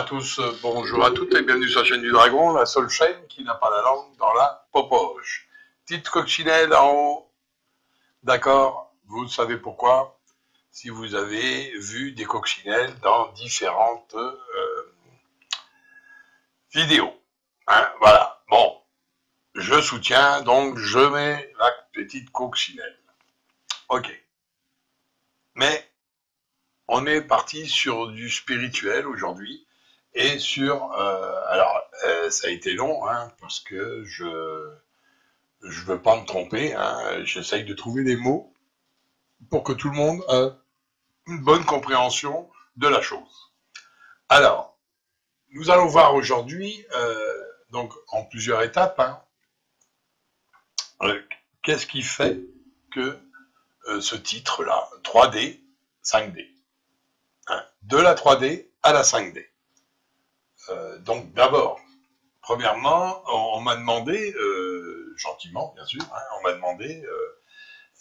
tous, bonjour à toutes et bienvenue sur la chaîne du Dragon, la seule chaîne qui n'a pas la langue dans la popoche. Petite coccinelle en haut, d'accord, vous savez pourquoi, si vous avez vu des coccinelles dans différentes vidéos. Hein, voilà, bon, je soutiens, donc je mets la petite coccinelle. Ok. Mais on est parti sur du spirituel aujourd'hui et sur... ça a été long, hein, parce que je veux pas me tromper, hein, j'essaye de trouver des mots pour que tout le monde ait une bonne compréhension de la chose. Alors, nous allons voir aujourd'hui, donc en plusieurs étapes, hein, qu'est-ce qui fait que ce titre-là, 3D, 5D, hein, de la 3D à la 5D. Donc d'abord, premièrement, on m'a demandé, gentiment bien sûr, hein, on m'a demandé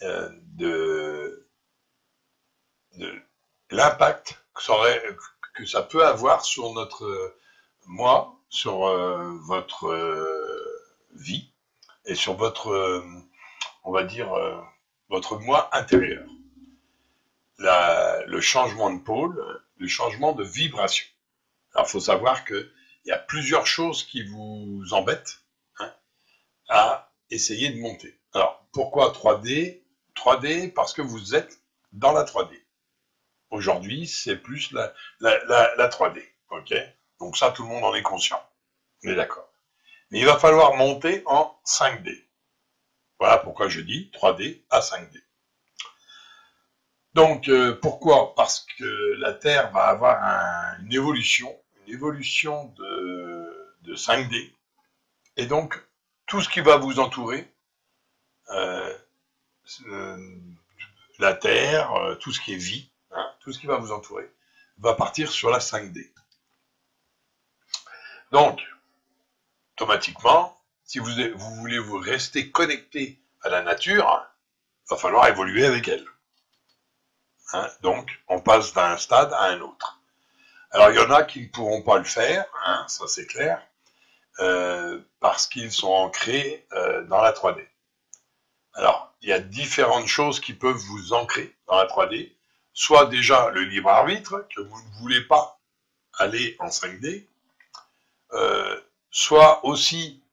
de l'impact que ça peut avoir sur notre moi, sur votre vie et sur votre, on va dire, votre moi intérieur. Le changement de pôle, le changement de vibration. Alors, il faut savoir qu'il y a plusieurs choses qui vous embêtent, hein, à essayer de monter. Alors, pourquoi 3D? 3D parce que vous êtes dans la 3D. Aujourd'hui, c'est plus la 3D, ok? Donc ça, tout le monde en est conscient. On est d'accord. Mais il va falloir monter en 5D. Voilà pourquoi je dis 3D à 5D. Donc, pourquoi? Parce que la Terre va avoir une évolution de 5D. Et donc, tout ce qui va vous entourer, la Terre, tout ce qui est vie, hein, tout ce qui va vous entourer, va partir sur la 5D. Donc, automatiquement, si vous voulez vous rester connecté à la nature, il va falloir évoluer avec elle. Hein, donc, on passe d'un stade à un autre. Alors, il y en a qui ne pourront pas le faire, hein, ça c'est clair, parce qu'ils sont ancrés dans la 3D. Alors, il y a différentes choses qui peuvent vous ancrer dans la 3D, soit déjà le libre arbitre, que vous ne voulez pas aller en 5D, soit aussi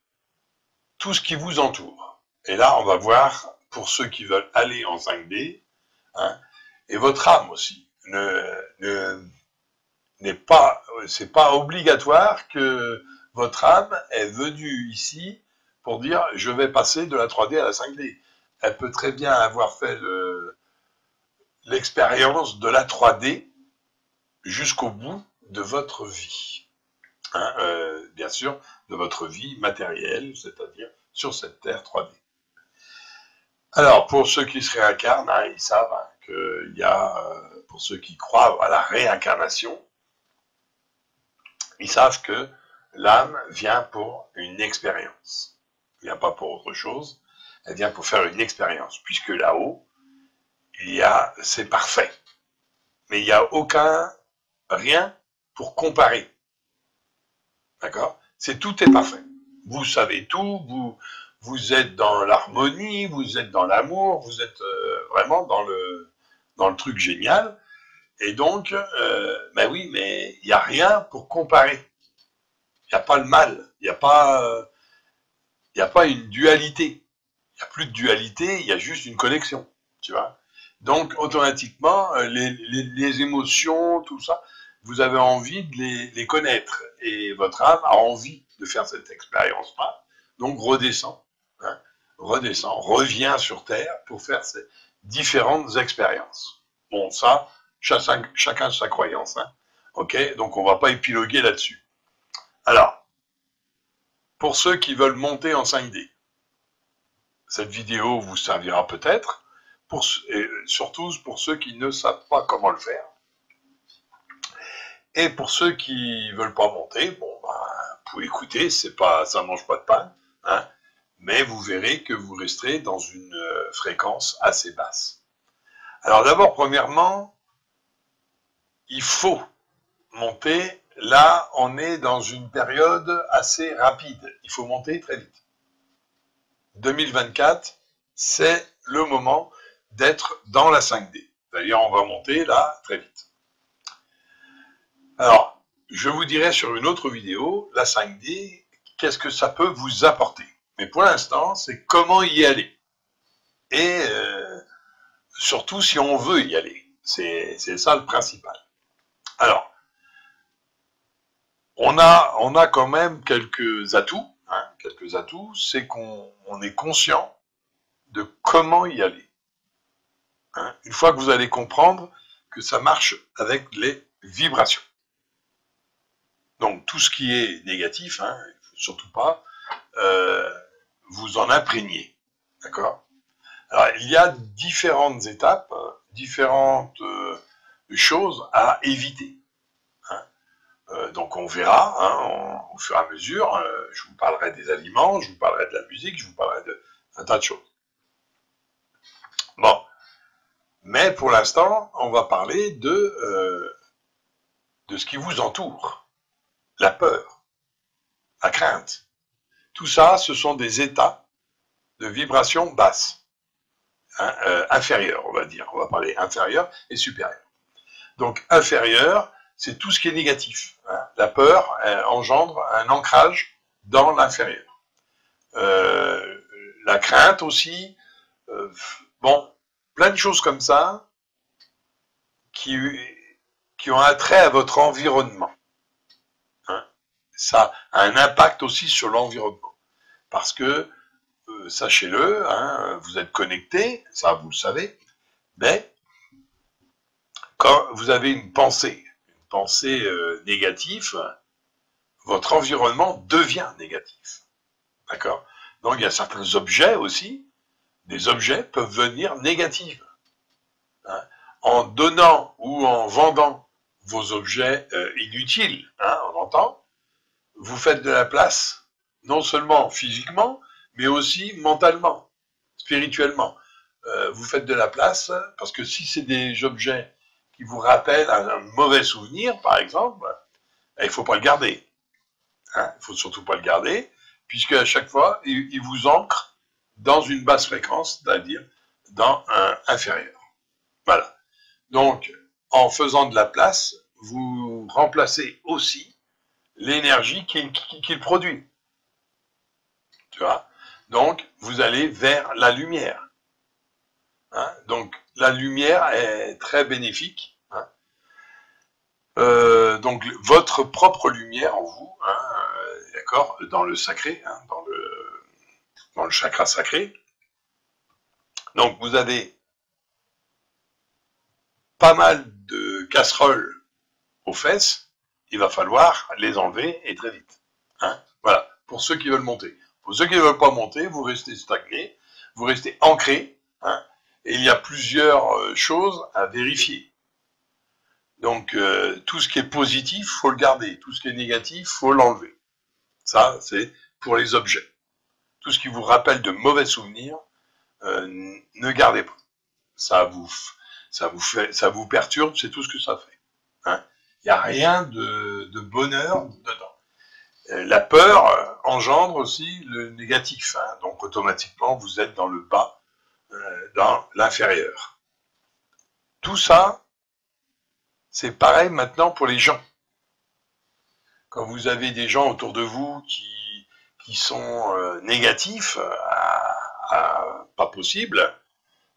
tout ce qui vous entoure. Et là, on va voir, pour ceux qui veulent aller en 5D, hein, et votre âme aussi, c'est pas obligatoire que votre âme est venue ici pour dire je vais passer de la 3D à la 5D. Elle peut très bien avoir fait l'expérience de la 3D jusqu'au bout de votre vie. Hein, bien sûr, de votre vie matérielle, c'est-à-dire sur cette Terre 3D. Alors, pour ceux qui se réincarnent, hein, ils savent, hein, qu'il y a, pour ceux qui croient à la réincarnation, ils savent que l'âme vient pour une expérience. Elle vient pas pour autre chose, elle vient pour faire une expérience, puisque là-haut, c'est parfait. Mais il n'y a rien pour comparer. D'accord? Tout est parfait. Vous savez tout, vous êtes dans l'harmonie, vous êtes dans l'amour, vous êtes vraiment dans le truc génial. Et donc, ben oui, mais il n'y a rien pour comparer. Il n'y a pas le mal, il n'y a pas une dualité. Il n'y a plus de dualité, il y a juste une connexion, tu vois. Donc, automatiquement, les émotions, tout ça, vous avez envie de les connaître. Et votre âme a envie de faire cette expérience-là. Donc, redescend, hein, revient sur Terre pour faire ces différentes expériences. Bon, ça, chacun sa croyance. Hein. Ok, donc on ne va pas épiloguer là-dessus. Alors, pour ceux qui veulent monter en 5D, cette vidéo vous servira peut-être, et surtout pour ceux qui ne savent pas comment le faire. Et pour ceux qui veulent pas monter, bon, ben, vous pouvez écouter, ça mange pas de pain, hein, mais vous verrez que vous resterez dans une fréquence assez basse. Alors d'abord, premièrement, il faut monter là, on est dans une période assez rapide. Il faut monter très vite. 2024, c'est le moment d'être dans la 5D. D'ailleurs, on va monter là très vite. Alors, je vous dirai sur une autre vidéo, la 5D, qu'est-ce que ça peut vous apporter. Mais pour l'instant, c'est comment y aller. Et surtout si on veut y aller. C'est ça le principal. Alors, on a quand même quelques atouts. Hein, quelques atouts, c'est qu'on est conscient de comment y aller. Hein, une fois que vous allez comprendre que ça marche avec les vibrations. Donc tout ce qui est négatif, hein, il ne faut surtout pas vous en imprégner. D'accord? Alors il y a différentes étapes, différentes choses à éviter. Hein. Donc on verra hein, au fur et à mesure. Je vous parlerai des aliments, je vous parlerai de la musique, je vous parlerai d'un tas de choses. Bon, mais pour l'instant, on va parler de ce qui vous entoure. La peur, la crainte. Tout ça, ce sont des états de vibration basse, hein, inférieure, on va dire. On va parler inférieur et supérieur. Donc, inférieur, c'est tout ce qui est négatif. Hein. La peur engendre un ancrage dans l'inférieur. La crainte aussi, bon, plein de choses comme ça qui ont un trait à votre environnement. Ça a un impact aussi sur l'environnement. Parce que, sachez-le, hein, vous êtes connecté, ça vous le savez, mais quand vous avez une pensée négative, votre environnement devient négatif. D'accord? Donc il y a certains objets aussi, des objets peuvent venir négatifs. Hein, en donnant ou en vendant vos objets inutiles, hein, on entend, vous faites de la place, non seulement physiquement, mais aussi mentalement, spirituellement. Vous faites de la place, parce que si c'est des objets qui vous rappellent un mauvais souvenir, par exemple, il ne faut pas le garder. Hein, il ne faut surtout pas le garder, puisque à chaque fois, il vous ancre dans une basse fréquence, c'est-à-dire dans un inférieur. Voilà. Donc, en faisant de la place, vous remplacez aussi l'énergie qu'il produit. Tu vois? Donc, vous allez vers la lumière. Hein? Donc, la lumière est très bénéfique. Hein? Donc, votre propre lumière en vous, hein, d'accord, dans le sacré, hein, dans le chakra sacré. Donc, vous avez pas mal de casseroles aux fesses. Il va falloir les enlever et très vite. Hein? Voilà, pour ceux qui veulent monter. Pour ceux qui ne veulent pas monter, vous restez stagné, vous restez ancré, hein, et il y a plusieurs choses à vérifier. Donc, tout ce qui est positif, faut le garder. Tout ce qui est négatif, faut l'enlever. Ça, c'est pour les objets. Tout ce qui vous rappelle de mauvais souvenirs, ne gardez pas. Ça vous perturbe, c'est tout ce que ça fait. Hein. Il n'y a rien de bonheur dedans. La peur engendre aussi le négatif, hein, donc automatiquement vous êtes dans le bas, dans l'inférieur. Tout ça, c'est pareil maintenant pour les gens. Quand vous avez des gens autour de vous qui sont négatifs, pas possible,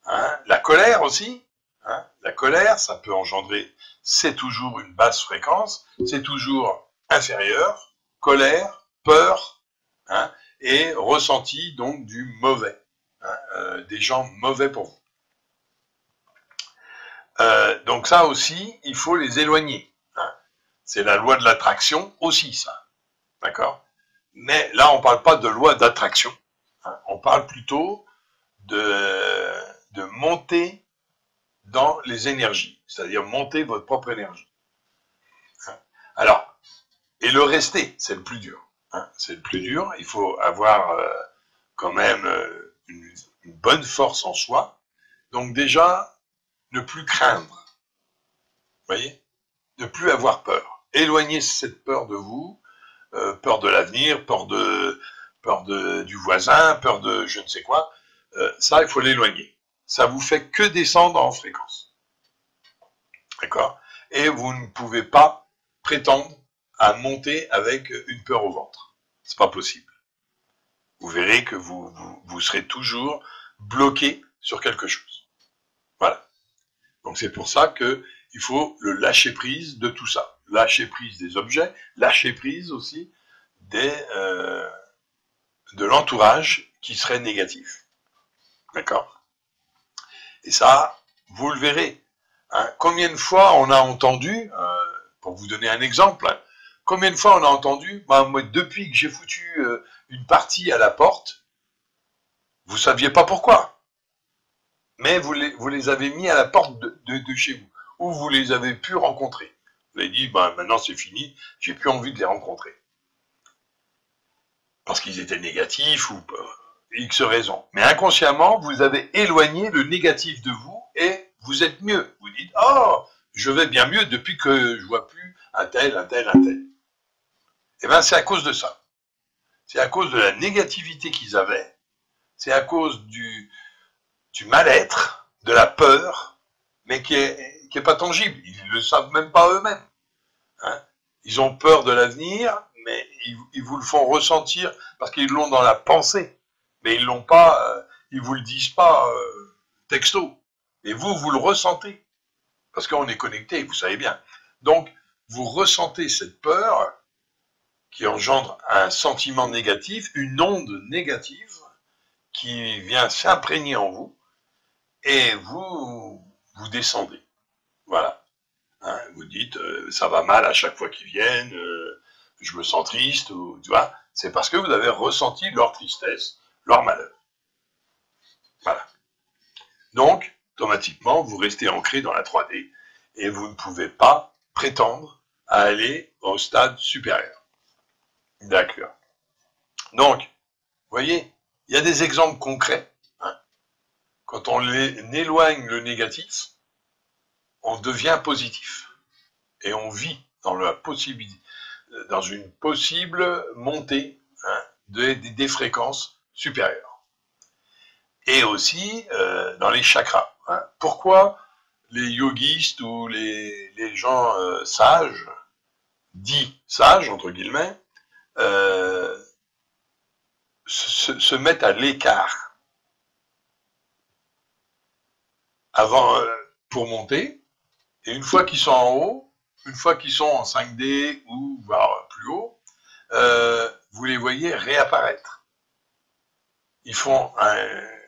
hein, la colère aussi, hein, la colère, ça peut engendrer, c'est toujours une basse fréquence, c'est toujours inférieur, colère, peur, hein, et ressenti donc du mauvais, hein, des gens mauvais pour vous. Donc ça aussi, il faut les éloigner. Hein. C'est la loi de l'attraction aussi, ça. D'accord? Mais là, on ne parle pas de loi d'attraction. Hein. On parle plutôt de monter dans les énergies, c'est-à-dire monter votre propre énergie. Hein. Alors, et le rester, c'est le plus dur. Hein. C'est le plus dur. Il faut avoir quand même une bonne force en soi. Donc déjà, ne plus craindre. Vous voyez? Ne plus avoir peur. éloignez cette peur de vous, peur de l'avenir, du voisin, peur de je ne sais quoi. Ça, il faut l'éloigner. Ça vous fait que descendre en fréquence. D'accord? Et vous ne pouvez pas prétendre à monter avec une peur au ventre. C'est pas possible. Vous verrez que vous serez toujours bloqué sur quelque chose. Voilà. Donc c'est pour ça que il faut le lâcher prise de tout ça. Lâcher prise des objets, lâcher prise aussi de l'entourage qui serait négatif. D'accord? Et ça, vous le verrez. Hein, combien de fois on a entendu, pour vous donner un exemple, hein, combien de fois on a entendu, moi, depuis que j'ai foutu une partie à la porte, vous saviez pas pourquoi, mais vous les avez mis à la porte de chez vous, ou vous les avez pu rencontrer. Vous avez dit, maintenant c'est fini, j'ai plus envie de les rencontrer. Parce qu'ils étaient négatifs ou X raisons. Mais inconsciemment, vous avez éloigné le négatif de vous et vous êtes mieux. Vous dites, oh, je vais bien mieux depuis que je vois plus un tel. Eh bien, c'est à cause de ça. C'est à cause de la négativité qu'ils avaient. C'est à cause du mal-être, de la peur, mais qui est pas tangible. Ils ne le savent même pas eux-mêmes. Hein? Ils ont peur de l'avenir, mais ils vous le font ressentir parce qu'ils l'ont dans la pensée. Mais ils l'ont pas, ils vous le disent pas texto. Et vous le ressentez. Parce qu'on est connecté, vous savez bien. Donc, vous ressentez cette peur qui engendre un sentiment négatif, une onde négative qui vient s'imprégner en vous et vous descendez. Voilà. Hein, vous dites, ça va mal à chaque fois qu'ils viennent, je me sens triste, ou, tu vois, c'est parce que vous avez ressenti leur tristesse, leur malheur. Voilà. Donc, automatiquement, vous restez ancré dans la 3D et vous ne pouvez pas prétendre à aller au stade supérieur. D'accord. Donc, vous voyez, il y a des exemples concrets. Hein. Quand on éloigne le négatif, on devient positif. Et on vit dans la possibilité, dans une possible montée des fréquences supérieures. Et aussi dans les chakras. Hein. Pourquoi les yogistes ou les gens sages, dits sages, entre guillemets, se mettent à l'écart avant pour monter, et une fois qu'ils sont en haut, une fois qu'ils sont en 5D ou voire plus haut, vous les voyez réapparaître. Ils font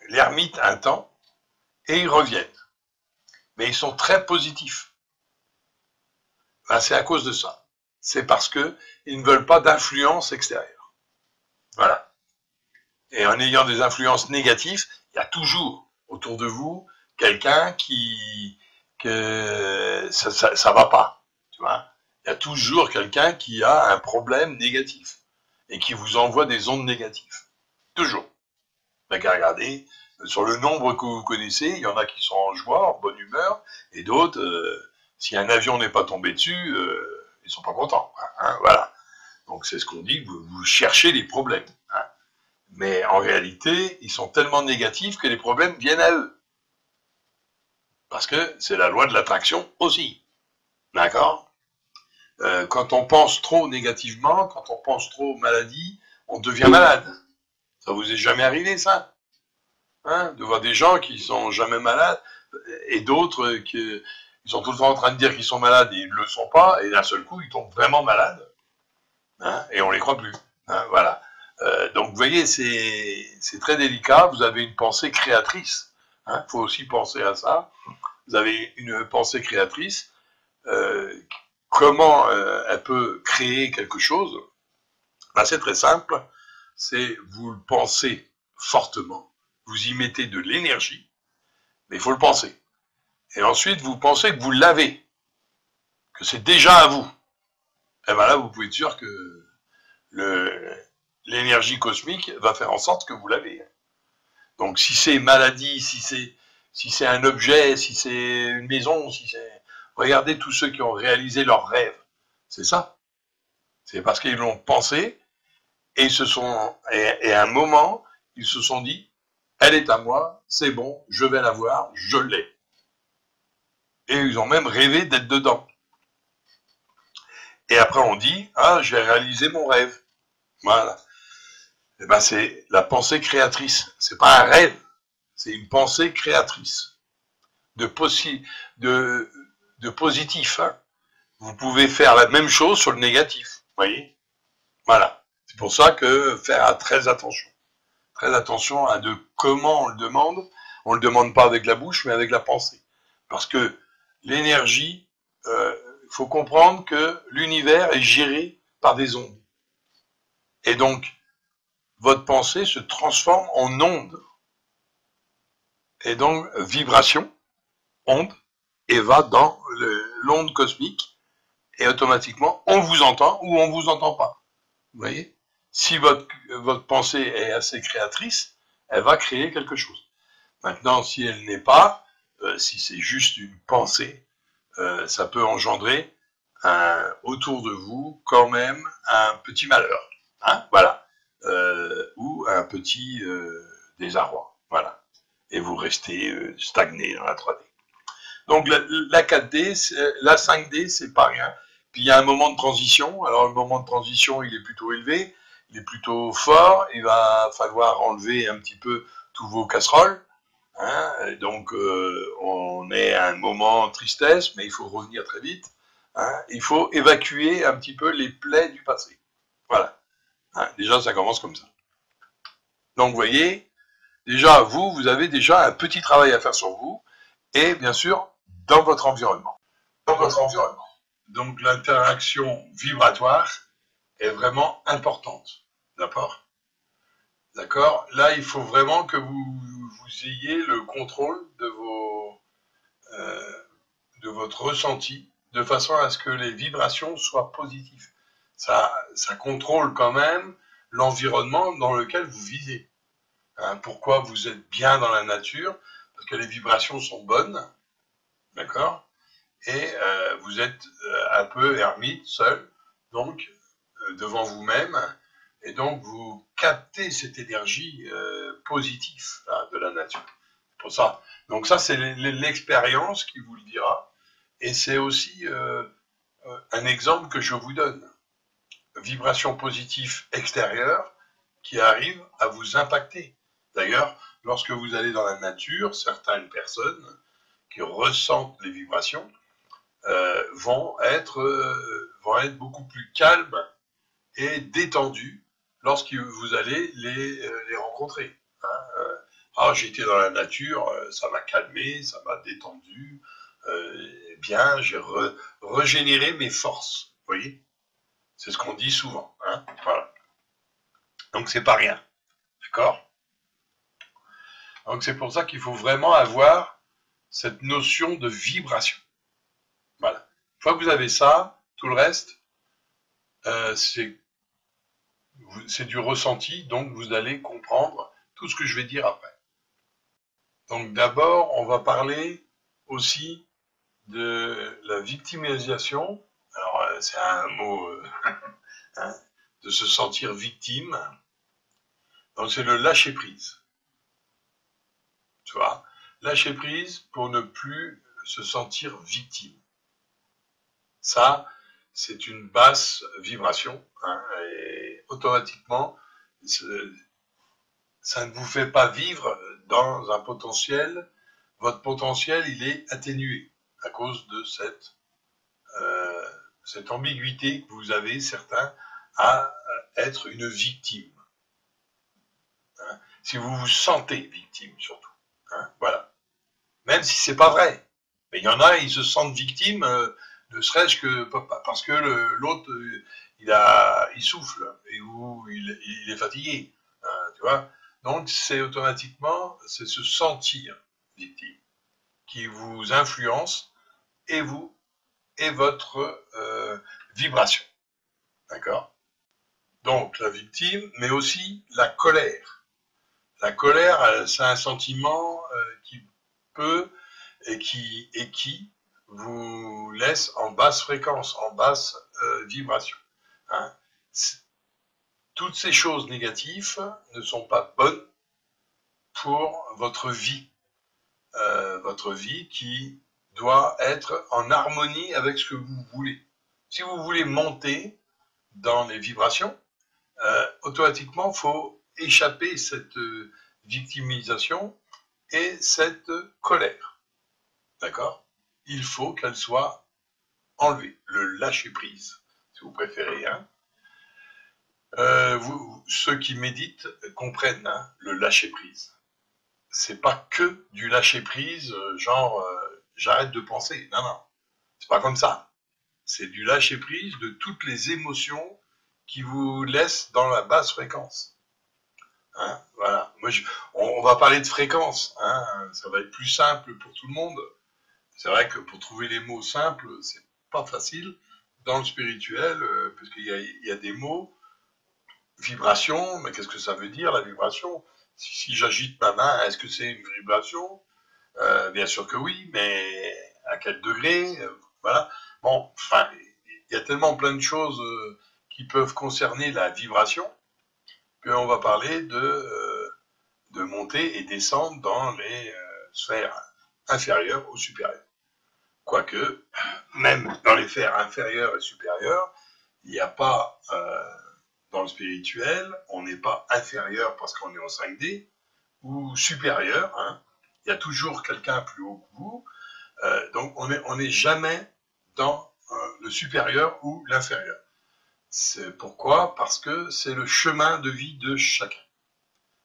l'ermite un temps et ils reviennent. Mais ils sont très positifs. Ben, c'est à cause de ça. C'est parce que ils ne veulent pas d'influence extérieure. Voilà. Et en ayant des influences négatives, il y a toujours autour de vous quelqu'un que ça va pas. Tu vois. Il y a toujours quelqu'un qui a un problème négatif et qui vous envoie des ondes négatives. Toujours. Vous n'avez qu'à regarder sur le nombre que vous connaissez, il y en a qui sont en joie, en bonne humeur, et d'autres, si un avion n'est pas tombé dessus, ils sont pas contents. Hein, voilà. Donc c'est ce qu'on dit, vous cherchez les problèmes. Hein. Mais en réalité, ils sont tellement négatifs que les problèmes viennent à eux. Parce que c'est la loi de l'attraction aussi. D'accord ? Quand on pense trop négativement, quand on pense trop maladie, on devient malade. Ça vous est jamais arrivé, ça? Hein, de voir des gens qui sont jamais malades et d'autres qui sont tout le temps en train de dire qu'ils sont malades et ils ne le sont pas, et d'un seul coup, ils tombent vraiment malades. Hein, et on les croit plus. Hein, voilà. Donc, vous voyez, c'est très délicat. Vous avez une pensée créatrice. Hein, faut aussi penser à ça. Vous avez une pensée créatrice. Comment elle peut créer quelque chose? Ben, c'est très simple. C'est vous le pensez fortement. Vous y mettez de l'énergie, mais il faut le penser. Et ensuite, vous pensez que vous l'avez, que c'est déjà à vous. Et bien là, vous pouvez être sûr que l'énergie cosmique va faire en sorte que vous l'avez. Donc, si c'est maladie, si c'est un objet, si c'est une maison, si c'est... Regardez tous ceux qui ont réalisé leurs rêves. C'est ça. C'est parce qu'ils l'ont pensé et et à un moment, ils se sont dit, elle est à moi, c'est bon, je vais la voir, je l'ai. Et ils ont même rêvé d'être dedans. Et après on dit, ah, j'ai réalisé mon rêve. Voilà. Et ben c'est la pensée créatrice. C'est pas un rêve, c'est une pensée créatrice de, de positif. Hein. Vous pouvez faire la même chose sur le négatif. Vous voyez. Voilà. C'est pour ça que faire très attention. Très attention à de comment on le demande. On le demande pas avec la bouche, mais avec la pensée. Parce que l'énergie, il faut comprendre que l'univers est géré par des ondes. Et donc, votre pensée se transforme en onde. Et donc, vibration, onde, et va dans l'onde cosmique. Et automatiquement, on vous entend ou on vous entend pas. Vous voyez? Si votre pensée est assez créatrice, elle va créer quelque chose. Maintenant, si elle n'est pas, si c'est juste une pensée, ça peut engendrer autour de vous quand même un petit malheur, hein, voilà, ou un petit désarroi, voilà, et vous restez stagné dans la 3D. Donc la 4D, la 5D, c'est pas rien. Puis il y a un moment de transition. Alors le moment de transition, il est plutôt élevé, il est plutôt fort. Il va falloir enlever un petit peu tous vos casseroles. Hein, donc on est à un moment de tristesse, mais il faut revenir très vite. Hein, il faut évacuer un petit peu les plaies du passé. Voilà. Hein, déjà, ça commence comme ça. Donc vous voyez, déjà vous avez déjà un petit travail à faire sur vous, et bien sûr dans votre environnement. Dans votre environnement. Donc l'interaction vibratoire est vraiment importante. D'accord ? D'accord ? Là, il faut vraiment que vous ayez le contrôle de votre ressenti, de façon à ce que les vibrations soient positives. Ça contrôle quand même l'environnement dans lequel vous vivez. Hein, pourquoi vous êtes bien dans la nature ? Parce que les vibrations sont bonnes, d'accord ? Et vous êtes un peu ermite, seul, donc devant vous-même, et donc vous captez cette énergie positive là, de la nature. Pour ça. Donc ça, c'est l'expérience qui vous le dira, et c'est aussi un exemple que je vous donne. Vibration positive extérieure qui arrive à vous impacter. D'ailleurs, lorsque vous allez dans la nature, certaines personnes qui ressentent les vibrations vont être beaucoup plus calmes et détendus lorsque vous allez les rencontrer. Hein. J'étais dans la nature, ça m'a calmé, ça m'a détendu, bien, j'ai régénéré mes forces. Vous voyez ? C'est ce qu'on dit souvent. Hein, voilà. Donc c'est pas rien. D'accord ? Donc c'est pour ça qu'il faut vraiment avoir cette notion de vibration. Voilà. Une fois que vous avez ça, tout le reste, c'est du ressenti, donc vous allez comprendre tout ce que je vais dire après. Donc d'abord, on va parler aussi de la victimisation. Alors c'est un mot hein, de se sentir victime. Donc c'est le lâcher prise. Tu vois, lâcher prise pour ne plus se sentir victime. Ça, c'est une basse vibration, hein, et automatiquement, ça ne vous fait pas vivre dans un potentiel. Votre potentiel, il est atténué à cause de cette ambiguïté que vous avez, certains, à être une victime. Hein, si vous vous sentez victime, surtout. Hein, voilà. Même si c'est pas vrai. Mais il y en a, ils se sentent victimes, ne serait-ce que parce que l'autre, il souffle, ou il est fatigué. Hein, tu vois. Donc, c'est automatiquement, c'est se sentir victime qui vous influence, et vous, et votre vibration. D'accord ? Donc, la victime, mais aussi la colère. La colère, c'est un sentiment qui peut et qui vous laisse en basse fréquence, en basse vibration. Hein. Toutes ces choses négatives ne sont pas bonnes pour votre vie qui doit être en harmonie avec ce que vous voulez. Si vous voulez monter dans les vibrations, automatiquement, il faut échapper cette victimisation et cette colère. D'accord? Il faut qu'elle soit enlevée, le lâcher-prise, si vous préférez. Hein. Ceux qui méditent comprennent hein, le lâcher-prise. C'est pas que du lâcher-prise, genre j'arrête de penser. Non, non, c'est pas comme ça. C'est du lâcher-prise de toutes les émotions qui vous laissent dans la basse fréquence. Hein, voilà. Moi, on va parler de fréquence. Hein, ça va être plus simple pour tout le monde. C'est vrai que pour trouver les mots simples, c'est pas facile dans le spirituel, parce qu'il y a des mots. Vibration, mais qu'est-ce que ça veut dire la vibration? Si j'agite ma main, est-ce que c'est une vibration? Bien sûr que oui, mais à quel degré? Voilà. Bon, enfin, il y a tellement plein de choses qui peuvent concerner la vibration qu'on va parler de monter et descendre dans les sphères inférieures ou supérieures. Quoique, même dans les sphères inférieures et supérieures, il n'y a pas... dans le spirituel, on n'est pas inférieur parce qu'on est en 5D, ou supérieur, hein. Il y a toujours quelqu'un plus haut que vous, donc on n'est jamais dans le supérieur ou l'inférieur. C'est pourquoi? Parce que c'est le chemin de vie de chacun.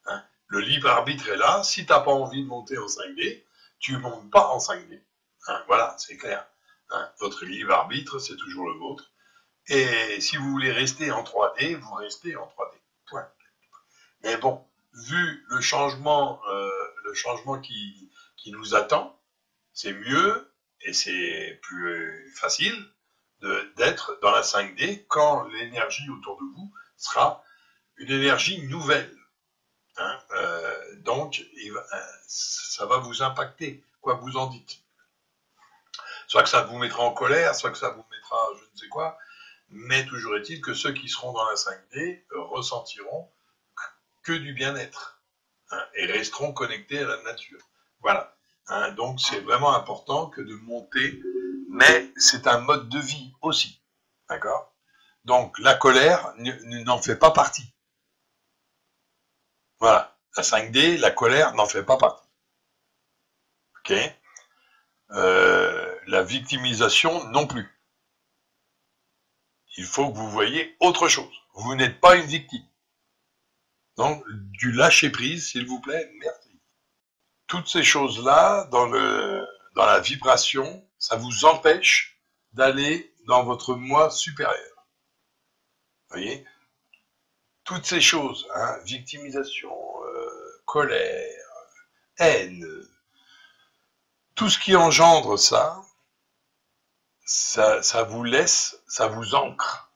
Hein. Le libre arbitre est là, si tu n'as pas envie de monter en 5D, tu ne montes pas en 5D. Hein, voilà, c'est clair. Hein. Votre libre arbitre, c'est toujours le vôtre. Et si vous voulez rester en 3D, vous restez en 3D. Point. Mais bon, vu le changement qui nous attend, c'est mieux et c'est plus facile d'être dans la 5D quand l'énergie autour de vous sera une énergie nouvelle. Hein, donc, ça va vous impacter, quoi que vous en dites. Soit que ça vous mettra en colère, soit que ça vous mettra je ne sais quoi. Mais toujours est-il que ceux qui seront dans la 5D ressentiront que du bien-être hein, et resteront connectés à la nature. Voilà. Hein, donc c'est vraiment important que de monter, mais c'est un mode de vie aussi. D'accord? Donc la colère n'en fait pas partie. Voilà. La 5D, la colère n'en fait pas partie. Ok? La victimisation non plus. Il faut que vous voyez autre chose. Vous n'êtes pas une victime. Donc, du lâcher-prise, s'il vous plaît, merci. Toutes ces choses-là, dans la vibration, ça vous empêche d'aller dans votre moi supérieur. Vous voyez? Toutes ces choses, hein, victimisation, colère, haine, tout ce qui engendre ça vous laisse, ça vous ancre.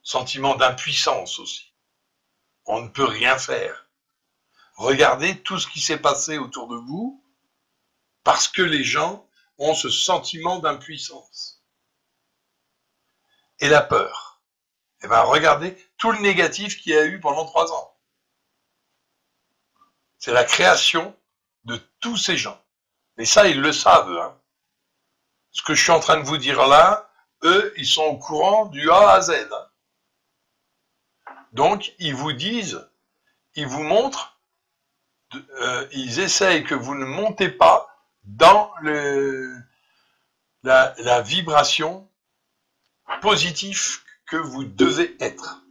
Sentiment d'impuissance aussi. On ne peut rien faire. Regardez tout ce qui s'est passé autour de vous parce que les gens ont ce sentiment d'impuissance. Et la peur. Eh bien, regardez tout le négatif qu'il y a eu pendant 3 ans. C'est la création de tous ces gens. Mais ça, ils le savent. Hein. Ce que je suis en train de vous dire là, eux, ils sont au courant du A à Z. Hein. Donc, ils vous disent, ils vous montrent, ils essayent que vous ne montez pas dans la vibration positive que vous devez être.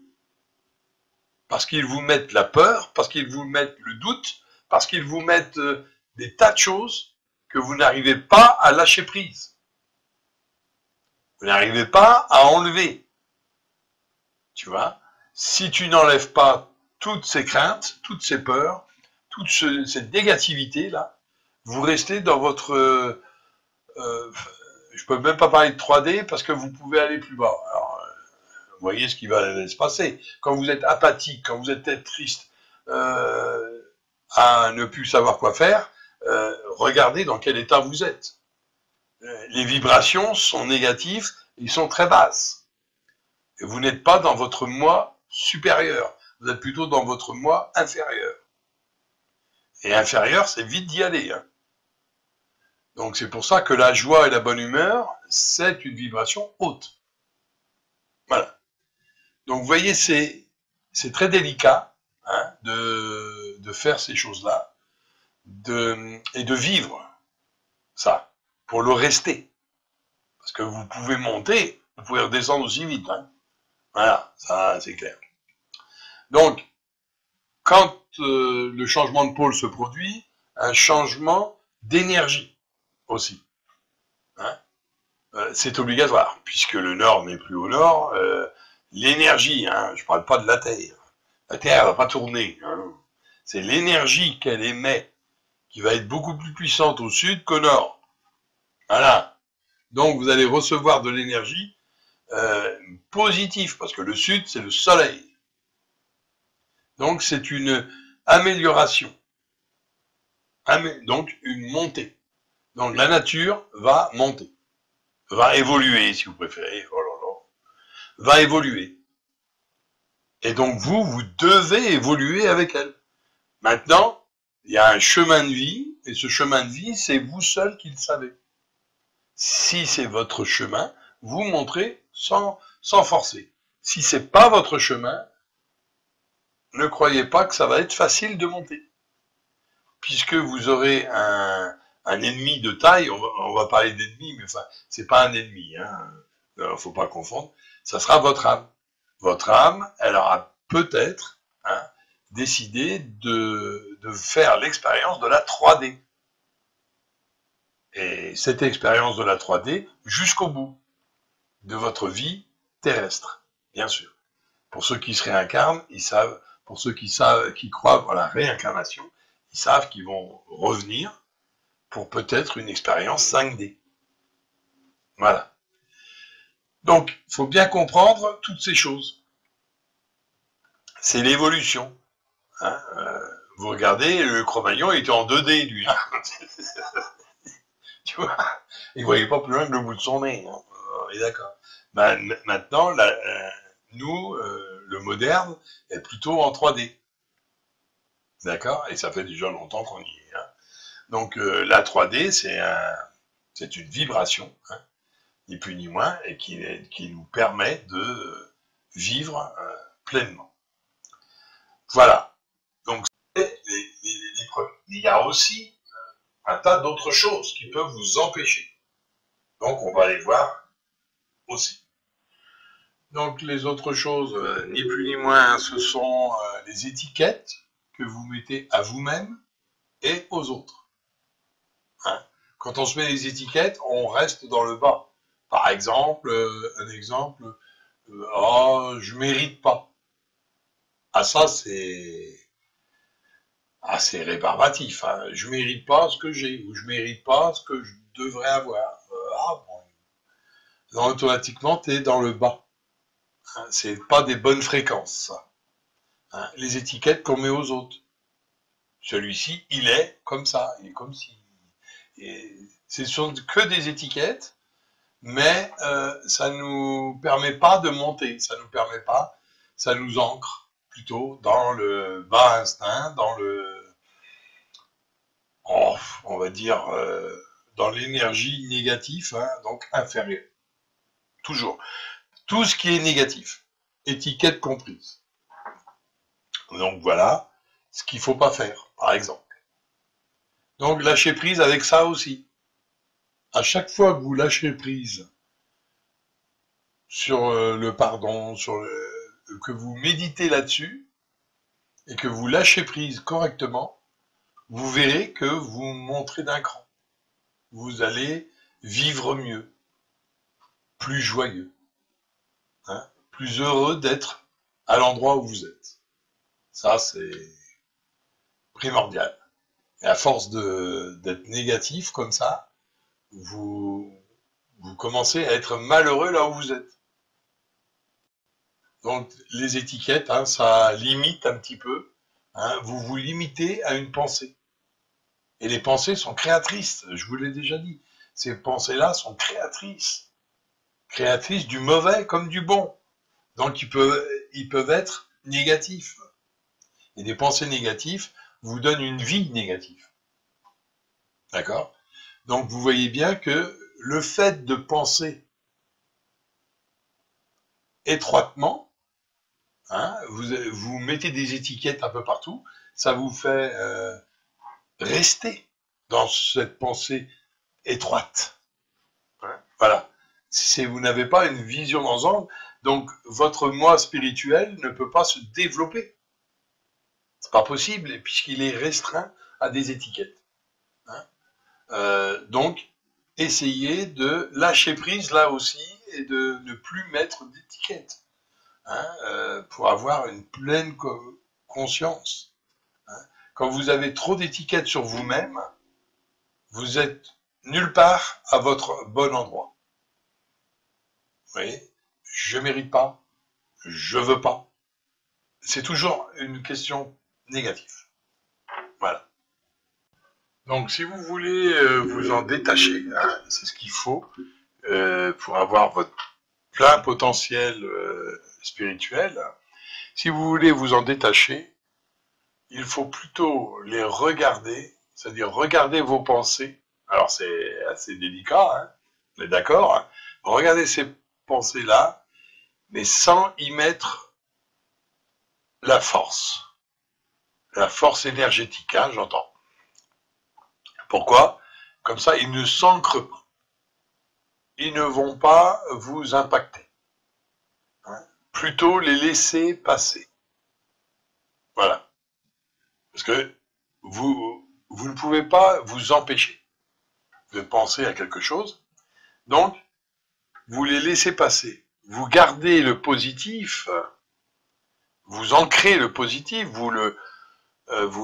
Parce qu'ils vous mettent la peur, parce qu'ils vous mettent le doute, parce qu'ils vous mettent des tas de choses que vous n'arrivez pas à lâcher prise. Vous n'arrivez pas à enlever. Tu vois? Si tu n'enlèves pas toutes ces craintes, toutes ces peurs, toute cette négativité-là, vous restez dans votre... je peux même pas parler de 3D parce que vous pouvez aller plus bas. Alors, vous voyez ce qui va se passer. Quand vous êtes apathique, quand vous êtes triste, à ne plus savoir quoi faire, regardez dans quel état vous êtes. Les vibrations sont négatives, ils sont très basses. Et vous n'êtes pas dans votre moi supérieur, vous êtes plutôt dans votre moi inférieur. Et inférieur, c'est vite d'y aller. Hein. Donc c'est pour ça que la joie et la bonne humeur, c'est une vibration haute. Voilà. Donc vous voyez, c'est très délicat hein, de faire ces choses-là et de vivre ça, pour le rester. Parce que vous pouvez monter, vous pouvez redescendre aussi vite. Hein. Voilà, ça c'est clair. Donc, quand le changement de pôle se produit, un changement d'énergie aussi. Hein. C'est obligatoire, puisque le nord n'est plus au nord. L'énergie, hein, je ne parle pas de la Terre. La Terre ne va pas tourner. Hein. C'est l'énergie qu'elle émet qui va être beaucoup plus puissante au sud qu'au nord. Voilà. Donc vous allez recevoir de l'énergie positive, parce que le sud, c'est le soleil. Donc c'est une amélioration. Donc une montée. Donc la nature va monter. Va évoluer, si vous préférez. Oh là là. Va évoluer. Et donc vous devez évoluer avec elle. Maintenant, il y a un chemin de vie, et ce chemin de vie, c'est vous seul qui le savez. Si c'est votre chemin, vous montrez sans forcer. Si c'est pas votre chemin, ne croyez pas que ça va être facile de monter. Puisque vous aurez un ennemi de taille, on va parler d'ennemi, mais enfin, c'est pas un ennemi, hein. Faut pas confondre. Ça sera votre âme. Votre âme, elle aura peut-être hein, décidé de faire l'expérience de la 3D. Et cette expérience de la 3D jusqu'au bout de votre vie terrestre, bien sûr. Pour ceux qui se réincarnent, ils savent, pour ceux qui croient à la réincarnation, ils savent qu'ils vont revenir pour peut-être une expérience 5D. Voilà. Donc, il faut bien comprendre toutes ces choses. C'est l'évolution. Hein, vous regardez, le Cro-Magnon était en 2D, lui. Hein. Tu vois, il ne voyait pas plus loin que le bout de son nez. Hein. On est d'accord. Maintenant, nous, le moderne, est plutôt en 3D. D'accord. Et ça fait déjà longtemps qu'on y est. Hein. Donc, la 3D, c'est une vibration, hein, ni plus ni moins, et qui nous permet de vivre pleinement. Voilà. Donc, il y a aussi un tas d'autres choses qui peuvent vous empêcher. Donc, on va les voir aussi. Donc, les autres choses, ni plus ni moins, ce sont les étiquettes que vous mettez à vous-même et aux autres. Hein. Quand on se met les étiquettes, on reste dans le bas. Par exemple, un exemple, oh, je mérite pas. Ah, ça, c'est assez rébarbatif. Hein. Je mérite pas ce que j'ai, ou je mérite pas ce que je devrais avoir. Ah bon. Donc, automatiquement, tu es dans le bas. Hein, c'est pas des bonnes fréquences, ça. Hein, les étiquettes qu'on met aux autres. Celui-ci, il est comme ça, il est comme si. Ce sont que des étiquettes, mais ça nous permet pas de monter, ça nous permet pas, ça nous ancre plutôt dans le bas instinct, dans le, on va dire, dans l'énergie négative, hein, donc inférieure. Toujours. Tout ce qui est négatif, étiquette comprise. Donc voilà ce qu'il ne faut pas faire, par exemple. Donc lâcher prise avec ça aussi. À chaque fois que vous lâchez prise sur le pardon, que vous méditez là-dessus, et que vous lâchez prise correctement, vous verrez que vous montrez d'un cran. Vous allez vivre mieux, plus joyeux, hein, plus heureux d'être à l'endroit où vous êtes. Ça, c'est primordial. Et à force d'être négatif comme ça, vous commencez à être malheureux là où vous êtes. Donc les étiquettes, hein, ça limite un petit peu. Hein, vous vous limitez à une pensée. Et les pensées sont créatrices, je vous l'ai déjà dit. ces pensées-là sont créatrices. Créatrices du mauvais comme du bon. Donc, ils peuvent être négatifs. Et des pensées négatives vous donnent une vie négative. D'accord? Donc, vous voyez bien que le fait de penser étroitement, hein, vous mettez des étiquettes un peu partout, ça vous fait rester dans cette pensée étroite. Voilà. Si vous n'avez pas une vision d'ensemble, donc votre moi spirituel ne peut pas se développer. C'est pas possible, puisqu'il est restreint à des étiquettes. Donc, essayez de lâcher prise là aussi et de ne plus mettre d'étiquettes pour avoir une pleine conscience. Quand vous avez trop d'étiquettes sur vous-même, vous êtes nulle part à votre bon endroit. Vous voyez, je mérite pas, je veux pas. C'est toujours une question négative. Voilà. Donc, si vous voulez vous en détacher, c'est ce qu'il faut pour avoir votre plein potentiel spirituel. Si vous voulez vous en détacher, il faut plutôt les regarder, c'est-à-dire regarder vos pensées. Alors, c'est assez délicat, on est d'accord. Regardez ces pensées-là, mais sans y mettre la force énergétique, j'entends. Pourquoi? Comme ça, ils ne s'ancrent pas. Ils ne vont pas vous impacter. Plutôt les laisser passer. Voilà. Parce que vous ne pouvez pas vous empêcher de penser à quelque chose. Donc, vous les laissez passer. Vous gardez le positif, vous ancrez le positif, vous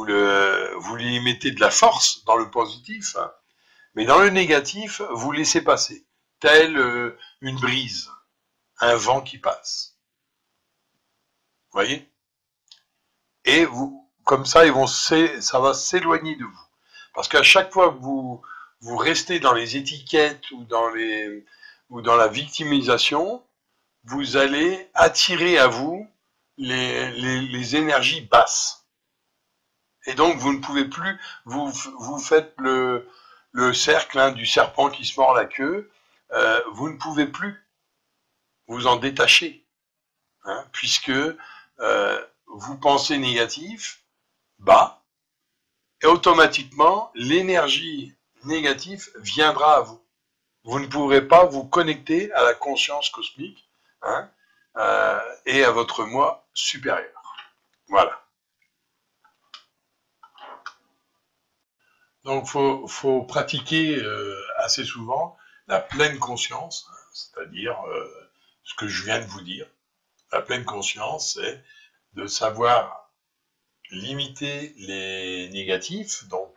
lui mettez de la force dans le positif, mais dans le négatif, vous laissez passer, tel une brise, un vent qui passe. Vous voyez? Et vous, comme ça, ça va s'éloigner de vous. Parce qu'à chaque fois que vous restez dans les étiquettes ou dans la victimisation, vous allez attirer à vous les énergies basses. Et donc, vous ne pouvez plus, vous faites le cercle du serpent qui se mord la queue, vous ne pouvez plus vous en détacher, puisque vous pensez négatif, bas, et automatiquement, l'énergie négative viendra à vous. Vous ne pourrez pas vous connecter à la conscience cosmique et à votre moi supérieur. Voilà. Donc, faut pratiquer assez souvent la pleine conscience, c'est-à-dire ce que je viens de vous dire. La pleine conscience, c'est de savoir limiter les négatifs, donc